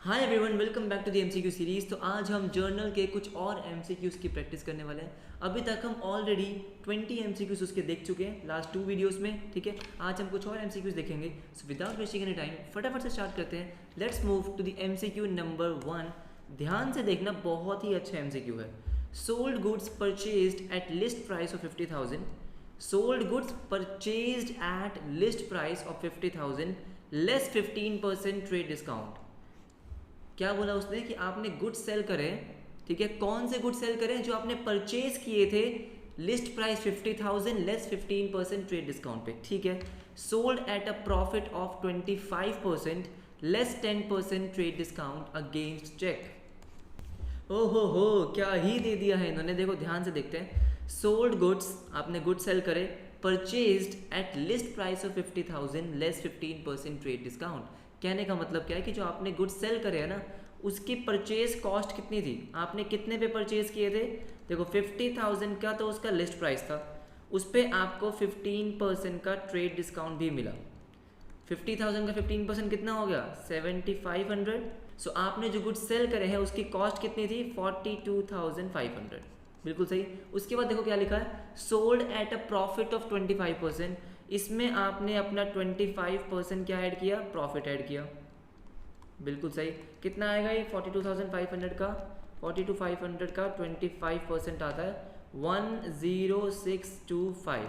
Hi everyone, welcome back to the MCQ series. तो आज हम जर्नल के कुछ और एमसीक्यूज़ की प्रैक्टिस करने वाले हैं। अभी तक हम ऑलरेडी 20 एमसीक्यूज़ उसके देख चुके हैं लास्ट 2 वीडियोस में, ठीक है। आज हम कुछ और एमसीक्यूज़ देखेंगे। So without wasting any time फटाफट से स्टार्ट करते हैं। Let's move to the MCQ number 1। ध्यान से देखना, बहुत ही अच्छा एमसीक्यू है। Sold goods purchased at list price of 50,000। Sold goods purchased at list price of 50,000 less 15% trade discount. क्या बोला उसने कि आपने गुड सेल करें, ठीक है। कौन से गुड सेल करें? जो आपने परचेज किए थे list price 50,000 less 15% trade discount पे, ठीक है। Sold at a profit of 25% less 10% trade discount against cheque. हो, क्या ही दे दिया है इन्होंने। देखो ध्यान से देखते हैं। सोल्ड गुड्स, आपने गुड सेल करे, purchased at list price of 50,000 less 15% trade discount. कहने का मतलब क्या है कि जो आपने गुड्स सेल करे है ना, उसकी परचेज कॉस्ट कितनी थी, आपने कितने पे परचेज किए थे। देखो 50,000 का तो उसका लिस्ट प्राइस था, उस पर आपको 15% का ट्रेड डिस्काउंट भी मिला। 50,000 का 15% कितना हो गया? 7,500। सो आपने जो गुड्स सेल करे हैं उसकी कॉस्ट कितनी थी? 42,500। बिल्कुल सही। उसके बाद देखो क्या लिखा है, sold at a profit of 25%। इसमें आपने अपना 25% क्या ऐड किया? प्रॉफिट ऐड किया। बिल्कुल सही। कितना आएगा ये 42,500 का? 42,500 का 25% आता है 10625।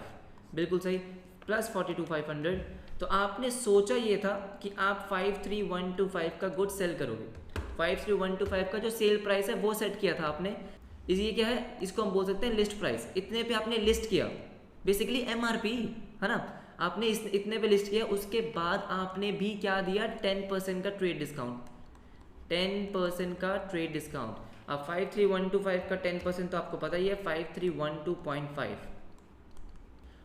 बिल्कुल सही, प्लस 42,500। तो आपने सोचा ये था कि आप 53,125 का गुड सेल करोगे। 53,125 का जो सेल प्राइस है वो सेट किया था आपने। ये क्या है? इसको हम बोल सकते हैं लिस्ट प्राइस। इतने पे आपने लिस्ट किया, बेसिकली एमआरपी है ना। आपने इतने पे लिस्ट किया, उसके बाद आपने भी क्या दिया? 10% का ट्रेड डिस्काउंट। 10% का ट्रेड डिस्काउंट। अब 53,125 का 10% तो आपको पता ही है 53,125।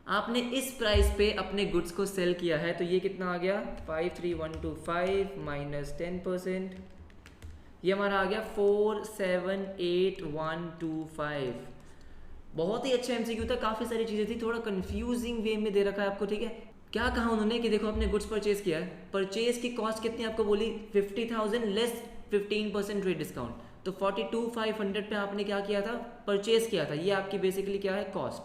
आपने इस प्राइस पे अपने गुड्स को सेल किया है, तो ये कितना आ गया? 53,125 माइनस 10%, ये हमारा आ गया 478125। बहुत ही अच्छा एमसीक्यू था, काफ़ी सारी चीज़ें थी, थोड़ा कंफ्यूजिंग वे में दे रखा है आपको, ठीक है। क्या कहा उन्होंने कि देखो आपने गुड्स परचेज किया है, परचेज की कॉस्ट कितनी आपको बोली? 50,000 लेस 15% ट्रेड डिस्काउंट। तो 42,500 पे आपने क्या किया था? परचेज किया था। ये आपकी बेसिकली क्या है? कॉस्ट,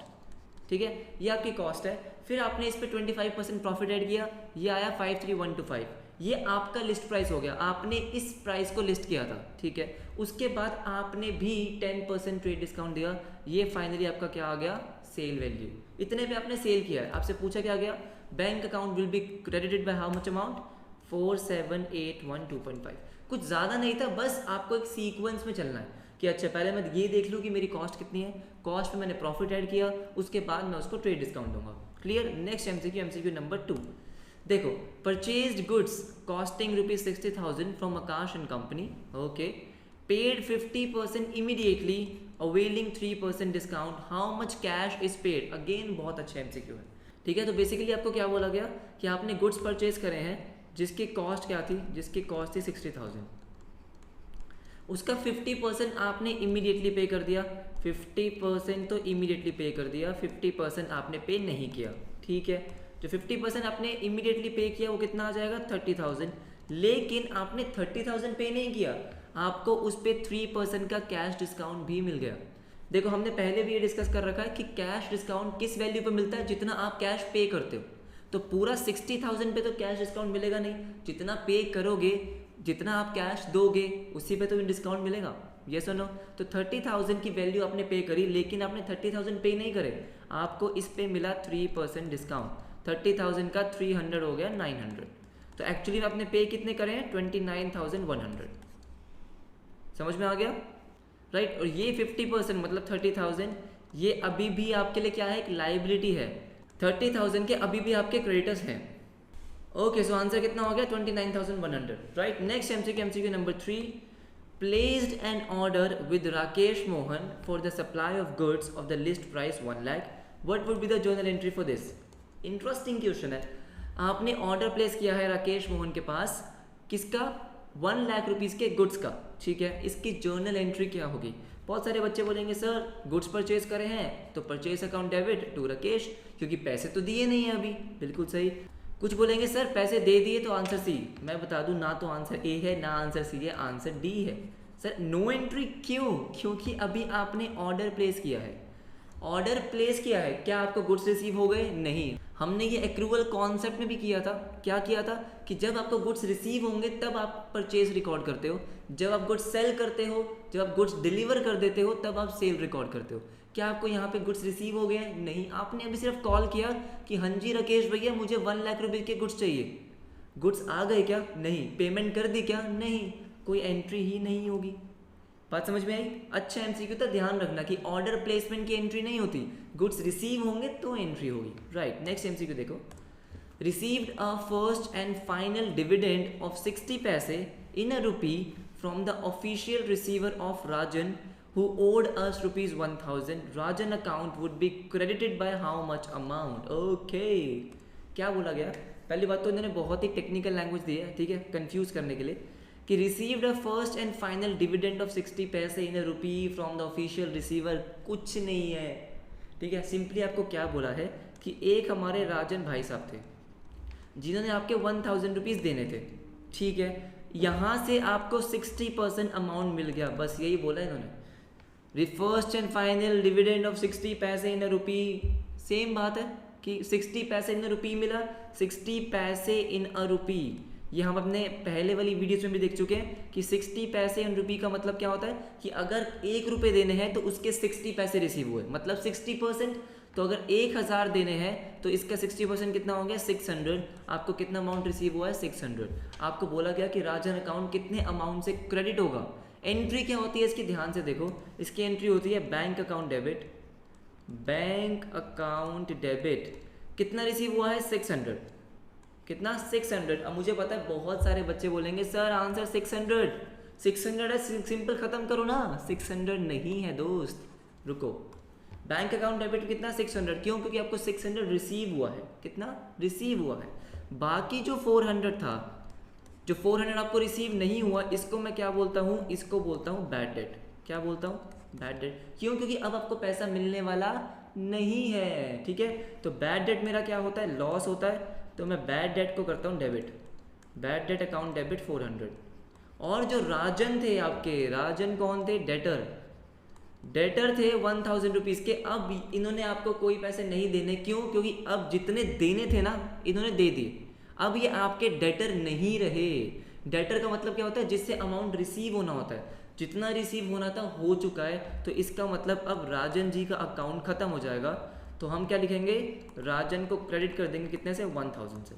ठीक है। ये आपकी कॉस्ट है। फिर आपने इस पे 25% प्रॉफिट ऐड किया, ये आया 53,125। ये आपका लिस्ट प्राइस हो गया, आपने इस प्राइस को लिस्ट किया था, ठीक है। उसके बाद आपने भी 10% ट्रेड डिस्काउंट दिया, ये फाइनली आपका क्या आ गया? Sale value. इतने पे आपने सेल किया है। आपसे पूछा क्या गया? Bank account will be credited by how much amount? 478125। कुछ ज़्यादा नहीं था, बस आपको एक सीक्वेंस में चलना है कि अच्छा पहले मैं ये देख लूँ कि मेरी कॉस्ट कितनी है, कॉस्ट पे मैंने प्रॉफिट ऐड किया, उसके बाद मैं उसको ट्रेड डिस्काउंट दूंगा। क्लियर। Next MCQ number 2। देखो, purchased goods costing ₹60,000 from Akash and company, okay, paid 50% immediately, availing 3% discount, how much cash is paid. Again बहुत अच्छा एमसीक्यू है, ठीक है। तो बेसिकली आपको क्या बोला गया कि आपने गुड्स परचेज करे हैं जिसकी कॉस्ट क्या थी? जिसकी कॉस्ट थी 60,000, उसका 50% आपने इमीडिएटली पे कर दिया। 50% तो इमीडिएटली पे कर दिया, 50% आपने पे नहीं किया, ठीक है। जो 50% आपने इमीडिएटली पे किया वो कितना आ जाएगा? 30,000। लेकिन आपने 30,000 पे नहीं किया, आपको उस पर 3% का कैश डिस्काउंट भी मिल गया। देखो हमने पहले भी ये डिस्कस कर रखा है कि कैश डिस्काउंट किस वैल्यू पे मिलता है? जितना आप कैश पे करते हो। तो पूरा 60,000 पे तो कैश डिस्काउंट मिलेगा नहीं, जितना पे करोगे, जितना आप कैश दोगे, उसी पे तो डिस्काउंट मिलेगा। ये सुनो, तो 30,000 की वैल्यू आपने पे करी, लेकिन आपने 30,000 पे नहीं करे, आपको इस पे मिला 3% डिस्काउंट। 30,000 का 300 हो गया 900। तो एक्चुअली में आपने पे कितने करे हैं? 29,100। समझ में आ गया? राइट। और ये 50% मतलब 30,000, ये अभी भी आपके लिए क्या है? एक लाइबिलिटी है। 30,000 के अभी भी आपके क्रेडिटर्स हैं। ओके, सो आंसर कितना हो गया? 29,100, right. Next MCQ number 3। Placed an order with Rakesh Mohan for the supply of goods of the list price 1 lakh, what would be the journal entry for this? Interesting question है। आपने order place किया है राकेश मोहन के पास, किसका? 1 lakh rupees के गुड्स का, ठीक है। इसकी जर्नल एंट्री क्या होगी? बहुत सारे बच्चे बोलेंगे सर गुड्स परचेज करे हैं तो purchase account debit to Rakesh, क्योंकि पैसे तो दिए नहीं है अभी। बिल्कुल सही। कुछ बोलेंगे सर पैसे दे दिए तो आंसर सी, मैं बता दूं ना तो आंसर ए है ना आंसर सी है, आंसर डी है। सर नो एंट्री क्यों? क्योंकि अभी आपने ऑर्डर प्लेस किया है। ऑर्डर प्लेस किया है, क्या आपको गुड्स रिसीव हो गए? नहीं। हमने ये एक्रूवल कॉन्सेप्ट में भी किया था। क्या किया था कि जब आपको गुड्स रिसीव होंगे तब आप परचेज रिकॉर्ड करते हो, जब आप गुड्स सेल करते हो, जब आप गुड्स डिलीवर कर देते हो तब आप सेल रिकॉर्ड करते हो। क्या आपको यहाँ पे गुड्स रिसीव हो गए हैं? नहीं। आपने अभी सिर्फ कॉल किया कि हाँ जी राकेश भैया मुझे 1 लाख रुपए के गुड्स चाहिए। गुड्स आ गए क्या? नहीं। पेमेंट कर दी क्या? नहीं। कोई एंट्री ही नहीं होगी। बात समझ में आई? अच्छा एमसीक्यू था, ध्यान रखना कि ऑर्डर प्लेसमेंट की एंट्री नहीं होती, गुड्स रिसीव होंगे तो एंट्री होगी। राइट, नेक्स्ट एमसीक्यू देखो। Received a first and final dividend of 60 paise in a rupee from the official receiver of Rajan who owed us rupees 1000. Rajan account would be credited by how much amount? Okay, क्या बोला गया? पहली बात तो इन्होंने बहुत ही technical language दी है, ठीक है, कंफ्यूज करने के लिए, कि received a first and final dividend of 60 paise in a rupee from the official receiver. कुछ नहीं है, ठीक है। सिंपली आपको क्या बोला है कि एक हमारे राजन भाई साहब थे जिन्होंने आपके 1000 रुपीज़ देने थे, ठीक है। यहाँ से आपको 60% अमाउंट मिल गया, बस यही बोला इन्होंने। First and final dividend of 60 paise in a rupee, same बात है कि 60 पैसे इन अ रुपी मिला, 60 पैसे इन अ रुपी। ये हम अपने पहले वाली वीडियोस में भी देख चुके हैं कि 60 पैसे इन रुपी का मतलब क्या होता है कि अगर 1 रुपये देने हैं तो उसके 60 पैसे रिसीव हुए, मतलब 60%। तो अगर 1000 देने हैं तो इसका 60% कितना हो गया? 600। आपको कितना अमाउंट रिसीव हुआ है? 600। आपको बोला गया कि राजन अकाउंट कितने अमाउंट से क्रेडिट होगा। एंट्री क्या होती है इसकी? ध्यान से देखो, इसकी एंट्री होती है bank account debit. Bank account debit कितना रिसीव हुआ है? 600। कितना? 600। अब मुझे पता है बहुत सारे बच्चे बोलेंगे सर आंसर 600 है, सिंपल खत्म करो ना। 600 नहीं है दोस्त, रुको। बैंक अकाउंट डेबिट कितना? 600। क्यों? क्योंकि आपको 600 रिसीव हुआ है। कितना रिसीव हुआ है? बाकी जो 400 था, जो 400 आपको रिसीव नहीं हुआ, इसको मैं क्या बोलता हूँ? इसको बोलता हूँ बैड डेट। क्या बोलता हूँ? Bad debt. क्यों? क्योंकि अब आपको पैसा मिलने वाला नहीं है, ठीक है। तो बैड डेट मेरा क्या होता है? लॉस होता है। तो मैं बैड डेट को करता हूँ debit, bad debt account debit 400। और जो राजन थे आपके, राजन कौन थे? डेटर। डेटर थे 1000 रुपीज़ के। अब इन्होंने आपको कोई पैसे नहीं देने। क्यों? क्योंकि अब जितने देने थे ना इन्होंने दे दिए, अब ये आपके डेटर नहीं रहे। डेटर का मतलब क्या होता है? जिससे अमाउंट रिसीव होना होता है। जितना रिसीव होना था हो चुका है, तो इसका मतलब अब राजन जी का अकाउंट खत्म हो जाएगा। तो हम क्या लिखेंगे? राजन को क्रेडिट कर देंगे कितने से? 1000 से।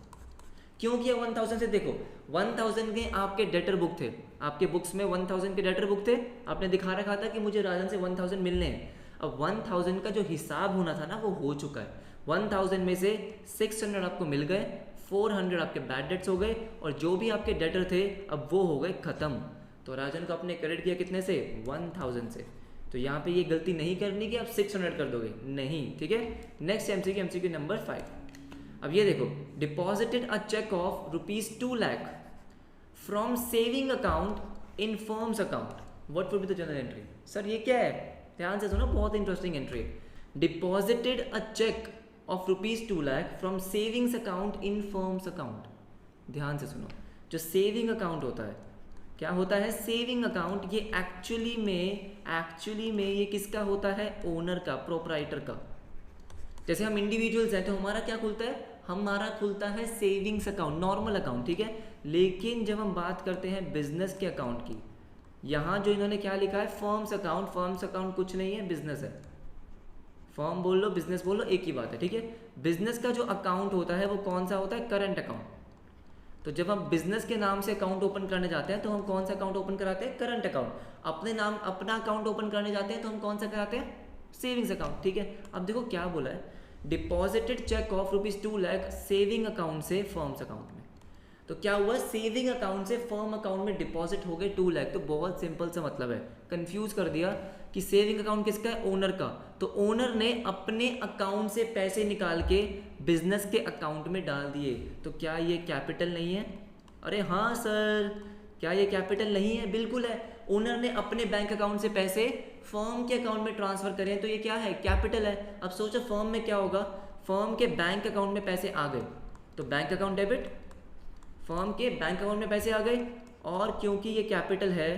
क्यों किया 1000 से? देखो 1000 के आपके डेटर बुक थे, आपके बुक्स में 1000 के डेटर बुक थे, आपने दिखा रखा था कि मुझे राजन से 1000 मिलने हैं। अब 1000 का जो हिसाब होना था ना वो हो चुका है। 1000 में से 600 आपको मिल गए, 400 आपके बैड डेट्स हो गए, और जो भी आपके डेटर थे अब वो हो गए खत्म। तो राजन को आपने क्रेडिट किया कितने से? 1000 से। तो यहाँ पे ये गलती नहीं करनी कि आप 600 कर दोगे, नहीं, ठीक है। Next MCQ number 5। अब ये देखो, deposited a cheque of ₹2 lakh from saving account in firm's account, what would be the general entry? Sir ये क्या है? ध्यान से सुनो, बहुत इंटरेस्टिंग एंट्री है। Deposited a cheque of ₹2 lakh from savings account in firm's account. ध्यान से सुनो, जो सेविंग अकाउंट होता है, क्या होता है? Saving account. ये एक्चुअली में ये किसका होता है? ओनर का, प्रोप्राइटर का। जैसे हम इंडिविजुअल्स हैं तो हमारा क्या खुलता है? हमारा खुलता है सेविंग्स अकाउंट, नॉर्मल अकाउंट, ठीक है। लेकिन जब हम बात करते हैं बिजनेस के अकाउंट की, यहाँ जो इन्होंने क्या लिखा है? Firms account. फर्म्स अकाउंट कुछ नहीं है, बिजनेस है। फर्म बोल लो, बिजनेस बोल लो, एक ही बात है, ठीक है। बिजनेस का जो अकाउंट होता है वो कौन सा होता है? Current account. तो जब हम बिजनेस के नाम से अकाउंट ओपन करने जाते हैं तो हम कौन सा अकाउंट ओपन कराते हैं? Current account. अपने नाम अपना अकाउंट ओपन करने जाते हैं तो हम कौन सा कराते हैं? सेविंग्स अकाउंट, ठीक है। अब देखो क्या बोला है, deposited cheque of ₹2 lakh saving account से फर्म्स अकाउंट में। तो क्या हुआ? सेविंग अकाउंट से फर्म अकाउंट में डिपॉजिट हो गए 2 लाख। तो बहुत सिंपल सा मतलब है, कंफ्यूज कर दिया कि सेविंग अकाउंट किसका है? ओनर का। तो ओनर ने अपने अकाउंट से पैसे निकाल के बिजनेस के अकाउंट में डाल दिए। तो क्या ये कैपिटल नहीं है? अरे हाँ सर, क्या ये कैपिटल नहीं है? बिल्कुल है। ओनर ने अपने बैंक अकाउंट से पैसे फर्म के अकाउंट में ट्रांसफर करें तो ये क्या है? कैपिटल है। अब सोचो फर्म में क्या होगा? फर्म के बैंक अकाउंट में पैसे आ गए, तो बैंक अकाउंट डेबिट, फर्म के बैंक अकाउंट में पैसे आ गए, और क्योंकि ये कैपिटल है,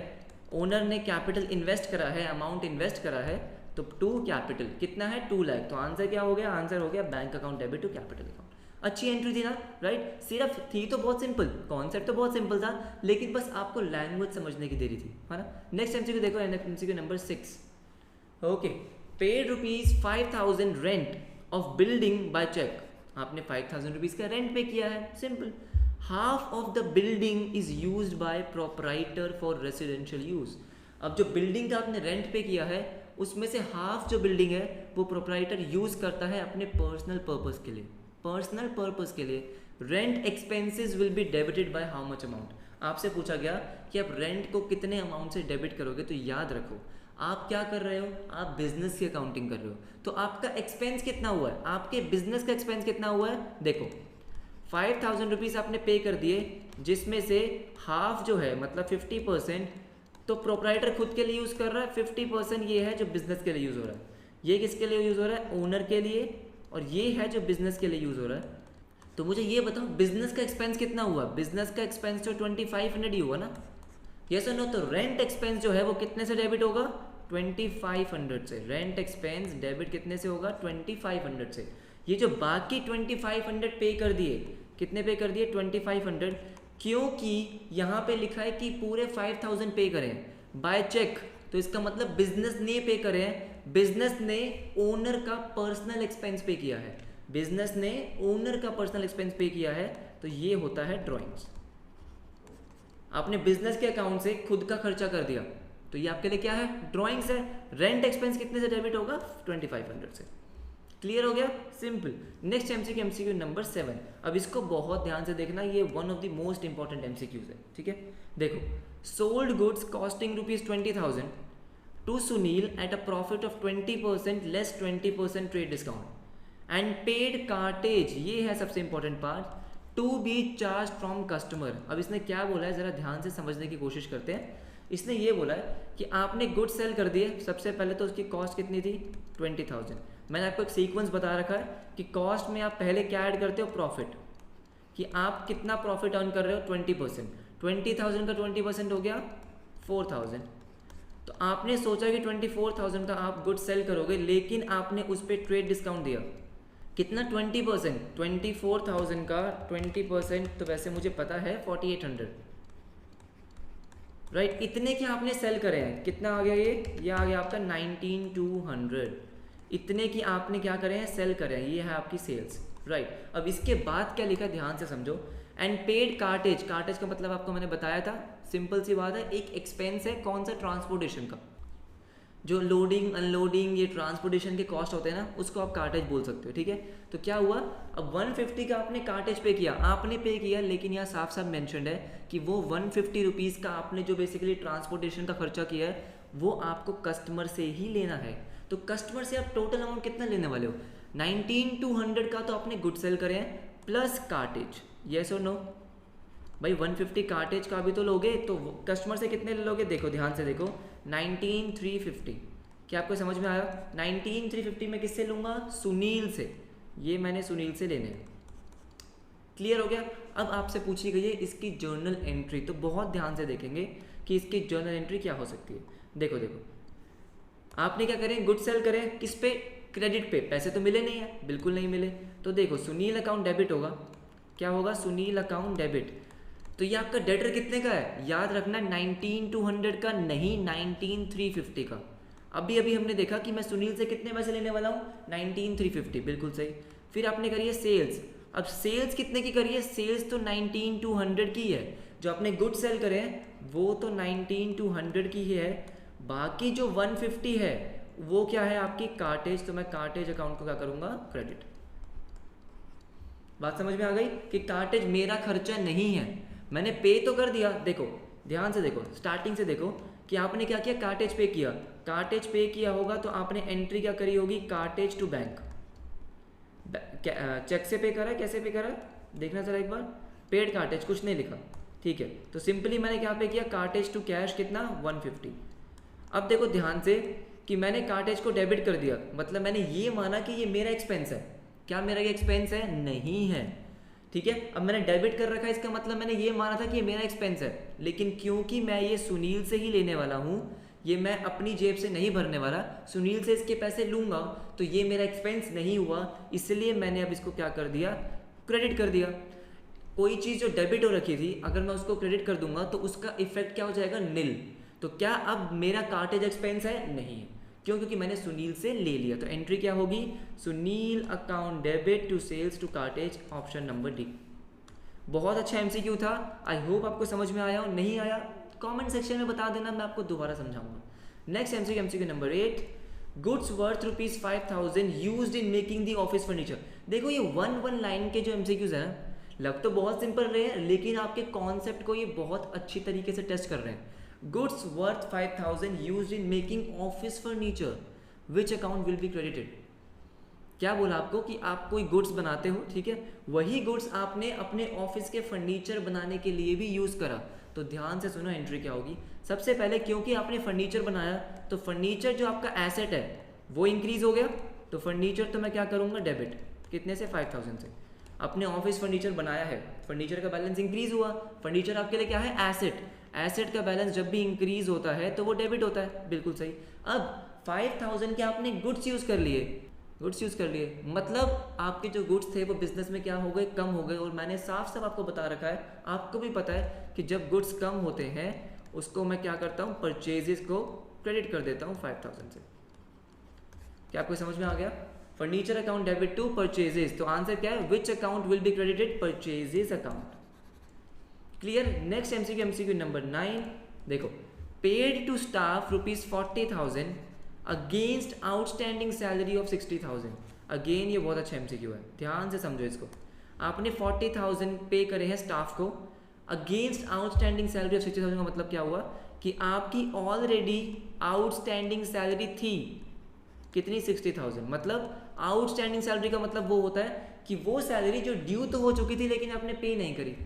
ओनर ने कैपिटल इन्वेस्ट करा है, अमाउंट इन्वेस्ट करा है, तो टू कैपिटल कितना है 2 लाख, तो आंसर क्या हो गया, आंसर हो गया bank account debit to capital account. अच्छी एंट्री थी ना, राइट। सिर्फ थी तो बहुत सिंपल, कॉन्सेप्ट तो बहुत सिंपल था, लेकिन बस आपको लैंग्वेज समझने की देरी थी, है ना। नेक्स्ट एमसीक्यू देखो, MCQ number 6। Okay, paid ₹5,000 rent of building by cheque. आपने 5,000 रुपीज़ का रेंट पे किया है, simple. Half of the building is used by proprietor for residential use. अब जो बिल्डिंग का आपने रेंट पे किया है, उसमें से हाफ जो बिल्डिंग है वो प्रोपराइटर यूज करता है अपने पर्सनल पर्पस के लिए, पर्सनल पर्पस के लिए। Rent expenses will be debited by how much amount. आपसे पूछा गया कि आप रेंट को कितने अमाउंट से डेबिट करोगे, तो याद रखो आप क्या कर रहे हो, आप बिजनेस की अकाउंटिंग कर रहे हो, तो आपका एक्सपेंस कितना हुआ है, आपके बिजनेस का एक्सपेंस कितना हुआ है। देखो 5,000 रुपीज़ आपने पे कर दिए, जिसमें से हाफ जो है मतलब 50% तो प्रोपराइटर खुद के लिए यूज़ कर रहा है, 50% ये है जो बिजनेस के लिए यूज़ हो रहा है। ये किसके लिए यूज़ हो रहा है, ओनर के लिए, और ये है जो बिजनेस के लिए यूज़ हो रहा है। तो मुझे ये बताओ बिजनेस का एक्सपेंस कितना हुआ, बिजनेस का एक्सपेंस तो 2500 ही हुआ ना, यस और नो। तो रेंट एक्सपेंस जो है वो कितने से डेबिट होगा, 2500 से। रेंट एक्सपेंस डेबिट कितने से होगा, 2500 से। ये जो बाकी 2500 पे कर दिए, कितने पे कर दिए, 2500, क्योंकि यहाँ पे लिखा है कि पूरे 5000 पे करें बाय चेक, तो इसका मतलब बिजनेस ने पे करे हैं, बिजनेस ने ओनर का पर्सनल एक्सपेंस पे किया है, बिजनेस ने ओनर का पर्सनल एक्सपेंस पे किया है, तो ये होता है ड्रॉइंग्स। आपने बिजनेस के अकाउंट से खुद का खर्चा कर दिया, तो ये आपके लिए क्या है, ड्रॉइंग्स है। रेंट एक्सपेंस कितने से डेबिट होगा, 2500 से। क्लियर हो गया, simple. Next MCQ, MCQ number 7। अब इसको बहुत ध्यान से देखना, ये one of the most important MCQs है, ठीक है। देखो, sold goods costing ₹20,000 to Sunil at a profit of 20% less 20% trade discount and paid cartage, ये है सबसे important part, to be charge from customer. अब इसने क्या बोला है, जरा ध्यान से समझने की कोशिश करते हैं। इसने ये बोला है कि आपने गुड सेल कर दिए, सबसे पहले तो उसकी कॉस्ट कितनी थी, 20,000। मैंने आपको एक सीक्वेंस बता रखा है कि कॉस्ट में आप पहले क्या ऐड करते हो, प्रॉफिट, कि आप कितना प्रॉफिट अर्न कर रहे हो, 20%। 20,000 का 20% हो गया 4,000। तो आपने सोचा कि 24,000 का आप गुड सेल करोगे, लेकिन आपने उस पर ट्रेड डिस्काउंट दिया, कितना, 20%। 24,000 का 20% तो वैसे मुझे पता है 4,800, राइट। इतने के आपने सेल करे हैं, कितना आ गया ये आ गया आपका 19,200। इतने की आपने क्या करे हैं, सेल करे हैं, ये है आपकी सेल्स, राइट। अब इसके बाद क्या लिखा, ध्यान से समझो। एंड पेड कार्टेज, कार्टेज का मतलब आपको मैंने बताया था, सिंपल सी बात है, एक एक्सपेंस है, कौन सा, ट्रांसपोर्टेशन का, जो लोडिंग अनलोडिंग ये ट्रांसपोर्टेशन के कॉस्ट होते हैं ना, उसको आप कार्टेज बोल सकते हो, ठीक है। तो क्या हुआ, अब 150 का आपने कार्टेज पे किया, आपने पे किया, लेकिन यहाँ साफ साफ मेंशन्ड है कि वो 150 रुपीज़ का आपने जो बेसिकली ट्रांसपोर्टेशन का खर्चा किया है, वो आपको कस्टमर से ही लेना है। तो कस्टमर से आप टोटल अमाउंट कितना लेने वाले हो, 19,200 का तो आपने गुड सेल करे हैं प्लस कार्टेज, येस और नो। भाई 150 कार्टेज का भी तो लोगे, तो कस्टमर से कितने ले लोगे, देखो ध्यान से देखो, 19,350। क्या आपको समझ में आया, 19,350 में किससे लूँगा, सुनील से, ये मैंने सुनील से लेने हैं। क्लियर हो गया। अब आपसे पूछी गई है इसकी जर्नल एंट्री, तो बहुत ध्यान से देखेंगे कि इसकी जर्नल एंट्री क्या हो सकती है। देखो देखो, आपने क्या करें, गुड सेल करें, किस पे, क्रेडिट पे, पैसे तो मिले नहीं है, बिल्कुल नहीं मिले। तो देखो सुनील अकाउंट डेबिट होगा, क्या होगा, सुनील अकाउंट डेबिट। तो ये आपका डेटर कितने का है, याद रखना 19,200 का नहीं, 19,350 का। अभी अभी हमने देखा कि मैं सुनील से कितने पैसे लेने वाला हूँ, 19,350, बिल्कुल सही। फिर आपने करी है सेल्स, अब सेल्स कितने की करी है, सेल्स तो 19,200 की है, जो आपने गुड सेल करे हैं वो तो 19,200 की ही है, बाकी जो 150 है वो क्या है आपकी कार्टेज, तो मैं कार्टेज अकाउंट को क्या करूँगा, क्रेडिट। बात समझ में आ गई कि कार्टेज मेरा खर्चा नहीं है, मैंने पे तो कर दिया। देखो ध्यान से देखो, स्टार्टिंग से देखो कि आपने क्या किया, कार्टेज पे किया, कार्टेज पे किया होगा तो आपने एंट्री क्या करी होगी, कार्टेज टू बैंक, चेक से पे करा है, कैसे पे करा है, देखना जरा एक बार, पेड कार्टेज, कुछ नहीं लिखा, ठीक है। तो सिंपली मैंने क्या पे किया, कार्टेज टू कैश कितना, 150। अब देखो ध्यान से कि मैंने कार्टेज को डेबिट कर दिया, मतलब मैंने ये माना कि ये मेरा एक्सपेंस है, क्या मेरा ये एक्सपेंस है, नहीं है, ठीक है। अब मैंने डेबिट कर रखा है, इसका मतलब मैंने ये माना था कि ये मेरा एक्सपेंस है, लेकिन क्योंकि मैं ये सुनील से ही लेने वाला हूँ, ये मैं अपनी जेब से नहीं भरने वाला, सुनील से इसके पैसे लूँगा, तो ये मेरा एक्सपेंस नहीं हुआ, इसलिए मैंने अब इसको क्या कर दिया, क्रेडिट कर दिया। कोई चीज़ जो डेबिट हो रखी थी, अगर मैं उसको क्रेडिट कर दूंगा तो उसका इफेक्ट क्या हो जाएगा, नील। तो क्या अब मेरा कार्टेज एक्सपेंस है, नहीं है, क्यों, क्योंकि मैंने सुनील से ले लिया। तो एंट्री क्या होगी, Sunil account debit to sales to cartage, option number D. बहुत अच्छा एमसीक्यू था, आई होप आपको समझ में आया हो, नहीं आया कमेंट सेक्शन में बता देना, मैं आपको दोबारा समझाऊंगा। Next MCQ, MCQ number 8, goods worth ₹5,000 used in making the office furniture. देखो ये वन लाइन के जो एमसीक्यूज हैं ना, लग तो बहुत सिंपल रहे हैं, लेकिन आपके कॉन्सेप्ट को ये बहुत अच्छी तरीके से टेस्ट कर रहे हैं। Goods worth 5,000 used in making office furniture, which account will be credited. क्या बोला आपको कि आप कोई गुड्स बनाते हो, ठीक है, वही गुड्स आपने अपने ऑफिस के फर्नीचर बनाने के लिए भी यूज़ करा, तो ध्यान से सुनो एंट्री क्या होगी। सबसे पहले क्योंकि आपने फर्नीचर बनाया, तो फर्नीचर जो आपका एसेट है वो इंक्रीज हो गया, तो फर्नीचर तो मैं क्या करूँगा, डेबिट, कितने से, 5,000 से। अपने ऑफिस फर्नीचर बनाया है, फर्नीचर का बैलेंस इंक्रीज हुआ, फर्नीचर आपके लिए क्या है, एसेट, एसेट का बैलेंस जब भी इंक्रीज होता है तो वो डेबिट होता है, बिल्कुल सही। अब 5,000 के आपने गुड्स यूज़ कर लिए, गुड्स यूज़ कर लिए, मतलब आपके जो गुड्स थे वो बिजनेस में क्या हो गए, कम हो गए। और मैंने साफ साफ आपको बता रखा है, आपको भी पता है कि जब गुड्स कम होते हैं उसको मैं क्या करता हूँ, परचेजेस को क्रेडिट कर देता हूँ 5,000 से। क्या आपको समझ में आ गया, furniture account debit to purchases, तो आंसर क्या है, which account will be credited, purchases account. Clear. Next MCQ, MCQ number 9, देखो, paid to staff ₹40,000 against outstanding salary of 60,000। Again ये बहुत अच्छा एमसीक्यू है, ध्यान से समझो इसको। आपने 40,000 पे करे हैं स्टाफ को अगेंस्ट आउटस्टैंडिंग सैलरी ऑफ 60,000 का मतलब क्या हुआ कि आपकी ऑलरेडी आउटस्टैंडिंग सैलरी थी कितनी, 60,000। मतलब आउटस्टैंडिंग सैलरी का मतलब वो होता है कि वो सैलरी जो ड्यू तो हो चुकी थी लेकिन आपने पे नहीं करी,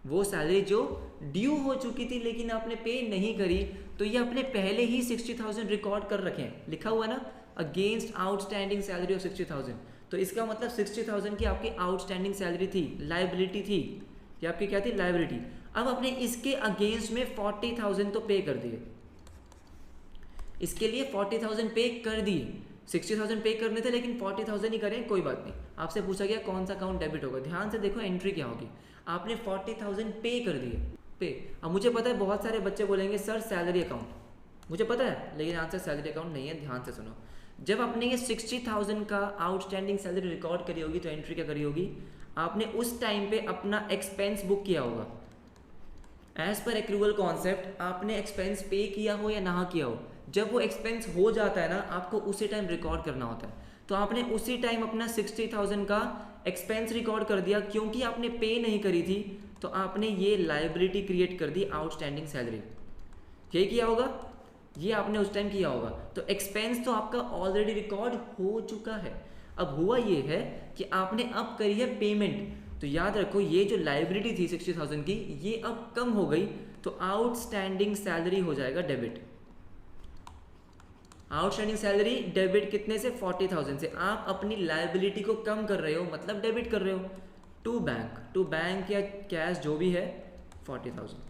वो सैलरी जो ड्यू हो चुकी थी लेकिन आपने पे नहीं करी, तो ये अपने पहले ही 60,000 रिकॉर्ड कर रखे हैं, लिखा हुआ ना, अगेंस्ट आउटस्टैंडिंग सैलरी ऑफ 60,000। तो इसका मतलब 60,000 की आपकी आउटस्टैंडिंग सैलरी थी, लाइबिलिटी थी, ये आपकी क्या थी, लाइबिलिटी। अब आपने इसके अगेंस्ट में 40,000 तो पे कर दिए, इसके लिए 40,000 पे कर दिए, 60,000 पे करने थे लेकिन 40,000 ही करें, कोई बात नहीं। आपसे पूछा गया कौन सा अकाउंट डेबिट होगा, ध्यान से देखो एंट्री क्या होगी, आपने 40,000 पे कर दिए, पे। अब मुझे पता है बहुत सारे बच्चे बोलेंगे सर सैलरी अकाउंट, मुझे पता है, लेकिन आंसर सैलरी अकाउंट नहीं है। ध्यान से सुनो, जब आपने ये 60,000 का आउटस्टैंडिंग सैलरी रिकॉर्ड करी होगी तो एंट्री क्या करी होगी, आपने उस टाइम पे अपना एक्सपेंस बुक किया होगा। एज पर एक्रूवल कॉन्सेप्ट आपने एक्सपेंस पे किया हो या ना किया हो, जब वो एक्सपेंस हो जाता है ना, आपको उसी टाइम रिकॉर्ड करना होता है। तो आपने उसी टाइम अपना 60,000 का एक्सपेंस रिकॉर्ड कर दिया, क्योंकि आपने पे नहीं करी थी तो आपने ये लाइबिलिटी क्रिएट कर दी, आउटस्टैंडिंग सैलरी। ये किया होगा, ये आपने उस टाइम किया होगा, तो एक्सपेंस तो आपका ऑलरेडी रिकॉर्ड हो चुका है। अब हुआ ये है कि आपने अब करी है पेमेंट, तो याद रखो ये जो लाइबिलिटी थी 60,000 की, ये अब कम हो गई, तो आउटस्टैंडिंग सैलरी हो जाएगा डेबिट। आउटस्टैंडिंग सैलरी डेबिट कितने से, 40,000 से। आप अपनी लाइबिलिटी को कम कर रहे हो, मतलब डेबिट कर रहे हो, टू बैंक या कैश जो भी है 40,000।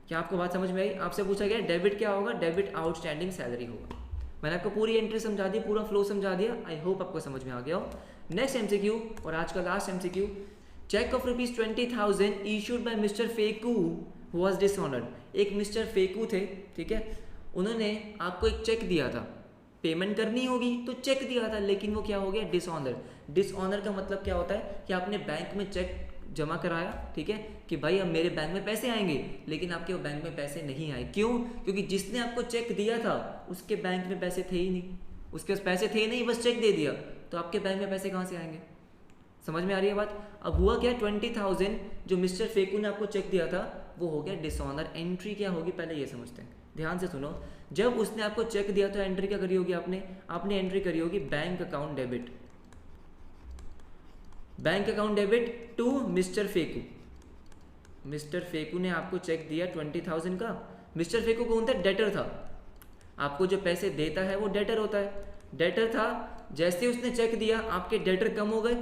क्या आपको बात समझ में आई? आपसे पूछा गया डेबिट क्या होगा, डेबिट आउटस्टैंडिंग सैलरी होगा। मैंने आपको पूरी एंट्री समझा दी, पूरा फ्लो समझा दिया, आई होप आपको समझ में आ गया हो। नेक्स्ट एमसीक्यू और आज का last MCQ, cheque of ₹20,000 issued by mister Feku was dishonoured. एक मिस्टर फेकू थे, ठीक है, उन्होंने आपको एक चेक दिया था, पेमेंट करनी होगी तो चेक दिया था, लेकिन वो क्या हो गया, डिसऑनर। डिसऑनर का मतलब क्या होता है कि आपने बैंक में चेक जमा कराया, ठीक है, कि भाई अब मेरे बैंक में पैसे आएंगे, लेकिन आपके वो बैंक में पैसे नहीं आए। क्यों? क्योंकि जिसने आपको चेक दिया था उसके बैंक में पैसे थे ही नहीं, उसके पास पैसे थे नहीं, बस चेक दे दिया, तो आपके बैंक में पैसे कहाँ से आएंगे? समझ में आ रही है बात? अब हुआ क्या, 20,000 जो मिस्टर फेकू ने आपको चेक दिया था वो हो गया डिसऑनर। एंट्री क्या होगी पहले ये समझते हैं, ध्यान से सुनो। जब उसने आपको चेक दिया तो एंट्री क्या करी होगी आपने एंट्री करी होगी bank account debit, bank account debit to mister Feku. Mister Feku ने आपको चेक दिया 20,000 का। मिस्टर फेकू कौन था? डेटर था, आपको जो पैसे देता है वो डेटर होता है, डेटर था। जैसे उसने चेक दिया आपके डेटर कम हो गए,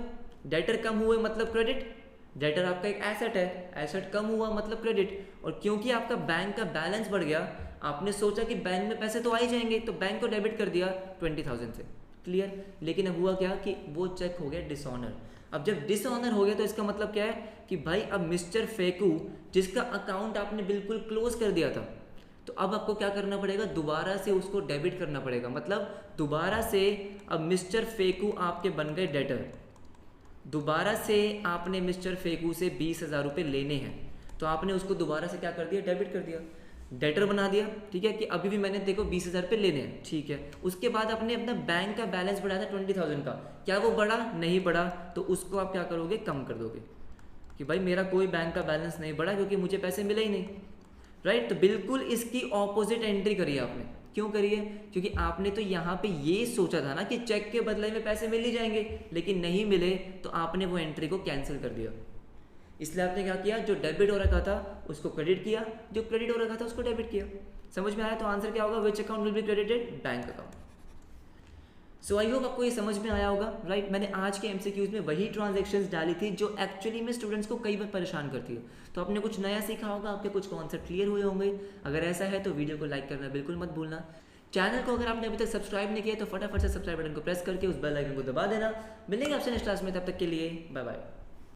डेटर कम हुए मतलब क्रेडिट, डेटर आपका एक एसेट है, एसेट कम हुआ मतलब क्रेडिट। और क्योंकि आपका बैंक का बैलेंस बढ़ गया, आपने सोचा कि बैंक में पैसे तो आ ही जाएंगे, तो बैंक को डेबिट कर दिया 20,000 से। क्लियर। लेकिन अब हुआ क्या कि वो चेक हो गया डिसऑनर। अब जब डिसऑनर हो गया तो इसका मतलब क्या है कि भाई अब मिस्टर फेकू जिसका अकाउंट आपने बिल्कुल क्लोज कर दिया था, तो अब आपको क्या करना पड़ेगा, दोबारा से उसको डेबिट करना पड़ेगा। मतलब दोबारा से अब मिस्टर फेकू आपके बन गए डेटर, दोबारा से आपने मिस्टर फेकू से 20,000 रुपये लेने हैं, तो आपने उसको दोबारा से क्या कर दिया, डेबिट कर दिया, डेटर बना दिया। ठीक है कि अभी भी मैंने देखो 20,000 रुपये लेने हैं, ठीक है। उसके बाद आपने अपना बैंक का बैलेंस बढ़ाया था 20,000 का, क्या वो बढ़ा, नहीं बढ़ा, तो उसको आप क्या करोगे, कम कर दोगे कि भाई मेरा कोई बैंक का बैलेंस नहीं बढ़ा क्योंकि मुझे पैसे मिले ही नहीं, राइट। तो बिल्कुल इसकी ऑपोजिट एंट्री करी आपने। क्यों करी है, क्योंकि आपने तो यहाँ पे ये सोचा था ना कि चेक के बदले में पैसे मिल ही जाएंगे, लेकिन नहीं मिले, तो आपने वो एंट्री को कैंसिल कर दिया। इसलिए आपने क्या किया, जो डेबिट हो रखा था उसको क्रेडिट किया, जो क्रेडिट हो रखा था उसको डेबिट किया। समझ में आया। तो आंसर क्या होगा, विच account will be credited, bank account. So I hope आपको ये समझ में आया होगा, राइट। मैंने आज के एमसीक्यूज में वही ट्रांजैक्शंस डाली थी जो एक्चुअली में स्टूडेंट्स को कई बार परेशान करती है। तो आपने कुछ नया सीखा होगा, आपके कुछ कॉन्सेप्ट क्लियर हुए होंगे। अगर ऐसा है तो वीडियो को लाइक करना बिल्कुल मत भूलना। चैनल को अगर आपने अभी तक सब्सक्राइब नहीं किया तो फटाफट से सब्सक्राइब बटन को प्रेस करके उस बेल आइकन को दबा देना। मिलेंगे आपसे नेक्स्ट क्लास में, तब तक के लिए बाय बाय।